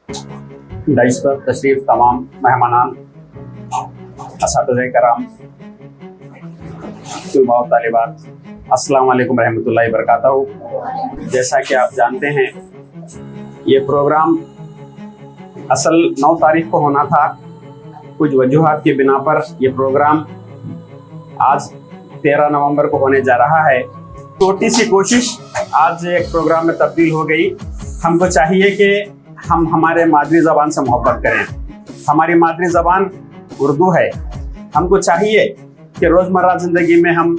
Dice पर तशरीफ तमाम मेहमानान, असातिज़े कराम, तलबा व तालिबात, अस्सलाम वालेकुम रहमतुल्लाहि व बरकातहू। जैसा कि आप जानते हैं, ये प्रोग्राम असल 9 तारीख को होना था। कुछ वजूहात की बिना पर ये प्रोग्राम आज 13 नवंबर को होने जा रहा है। छोटी सी कोशिश आज एक प्रोग्राम में तब्दील हो गई। हमको चाहिए कि हम हमारे मादरी ज़बान से मोहब्बत करें। हमारी मादरी ज़बान उर्दू है। हमको चाहिए कि रोज़मर्रा ज़िंदगी में हम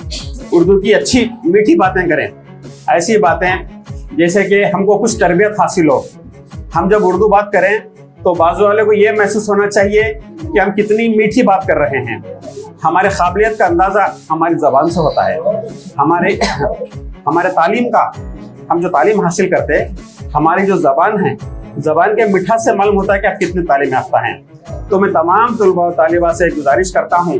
उर्दू की अच्छी मीठी बातें करें, ऐसी बातें जैसे कि हमको कुछ तरबियत हासिल हो। हम जब उर्दू बात करें तो बाजू वाले को ये महसूस होना चाहिए कि हम कितनी मीठी बात कर रहे हैं। हमारे काबिलियत का अंदाज़ा हमारी ज़बान से होता है। हमारे तालीम का, हम जो तालीम हासिल करते हैं, हमारी जो ज़बान है, ज़बान के मिठास से मालूम होता है कि आप कितने तालीम याफ्ता हैं। तो मैं तमाम तलबा व तालिबात से गुजारिश करता हूँ,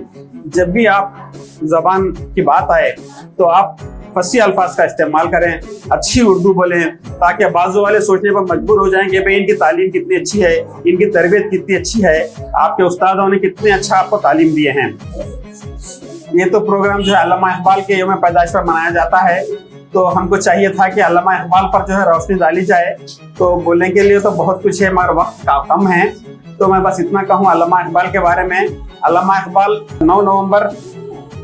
जब भी आप ज़बान की बात आए तो आप फसी अल्फाज का इस्तेमाल करें, अच्छी उर्दू बोलें, ताकि बाजू वाले सोचने पर मजबूर हो जाएं कि भाई इनकी तालीम कितनी अच्छी है, इनकी तरबियत कितनी अच्छी है, आपके उस्तादों ने कितने अच्छा आपको तालीम दिए हैं। ये तो प्रोग्राम जो है अल्लामा इकबाल के यौम पैदाइश पर मनाया जाता है, तो हमको चाहिए था कि अल्लामा इकबाल पर जो है रोशनी डाली जाए। तो बोलने के लिए तो बहुत कुछ है मगर वक्त कम है, तो मैं बस इतना कहूँ अल्लामा इकबाल के बारे में। अल्लामा इकबाल 9 नवंबर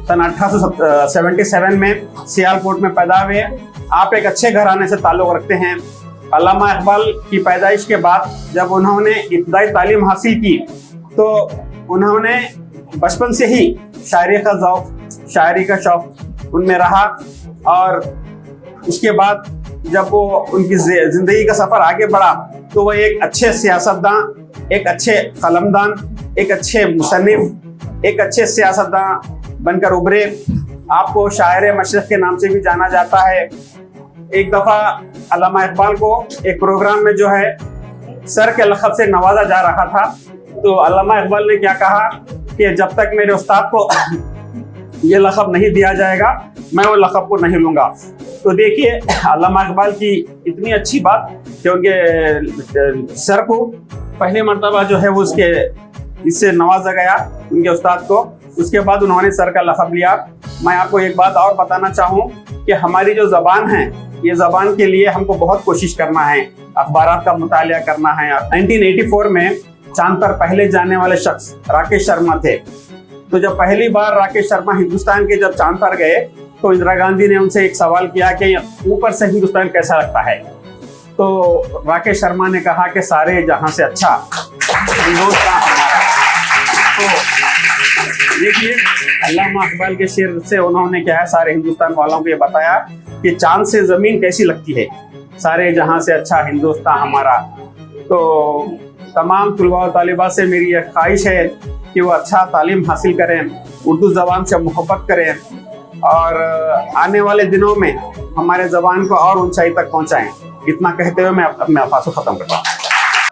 सन 1877 में सियालकोट में पैदा हुए। आप एक अच्छे घराने से ताल्लुक़ रखते हैं। अल्लामा इकबाल की पैदाइश के बाद जब उन्होंने इब्तदाई तालीम हासिल की तो उन्होंने बचपन से ही शायरी का शौक़ उनमें रहा, और उसके बाद जब वो उनकी ज़िंदगी का सफ़र आगे बढ़ा तो वो एक अच्छे सियासतदान, एक अच्छे कलमदान, एक अच्छे मुसन्निफ़, एक अच्छे सियासतदान बनकर उभरे। आपको शायर मशरिक़ के नाम से भी जाना जाता है। एक दफ़ा अल्लामा इकबाल को एक प्रोग्राम में जो है सर के लक़ब से नवाजा जा रहा था, तो अल्लामा इकबाल ने क्या कहा कि जब तक मेरे उस्ताद को ये लक़ब नहीं दिया जाएगा मैं वो लक़ब को नहीं लूँगा। तो देखिए अल्लामा इकबाल की इतनी अच्छी बात कि उनके सर को पहली मर्तबा जो है वो इससे नवाजा गया, उनके उस्ताद को। उसके बाद उन्होंने सर का लक़ब लिया। मैं आपको एक बात और बताना चाहूँ कि हमारी जो ज़बान है, ये ज़बान के लिए हमको बहुत कोशिश करना है, अखबारात का मुतालिया करना है। 1984 में चांद पर पहले जाने वाले शख्स राकेश शर्मा थे। तो जब पहली बार राकेश शर्मा हिंदुस्तान के जब चांद पर गए तो इंदिरा गांधी ने उनसे एक सवाल किया कि ऊपर से हिंदुस्तान कैसा लगता है। तो राकेश शर्मा ने कहा कि सारे जहां से अच्छा हिंदुस्तान हमारा। तो देखिए अल्लामा इकबाल के शेर से उन्होंने क्या है सारे हिंदुस्तान वालों को ये बताया कि चांद से ज़मीन कैसी लगती है, सारे जहां से अच्छा हिंदुस्तान हमारा। तो तमाम तलबा व तालिबात से मेरी यह ख्वाहिश है कि वो अच्छा तालीम हासिल करें, उर्दू ज़बान से मोहब्बत करें, और आने वाले दिनों में हमारे ज़बान को और ऊंचाई तक पहुंचाएं। इतना कहते हुए मैं अपने अल्फाज़ को ख़त्म करता हूँ।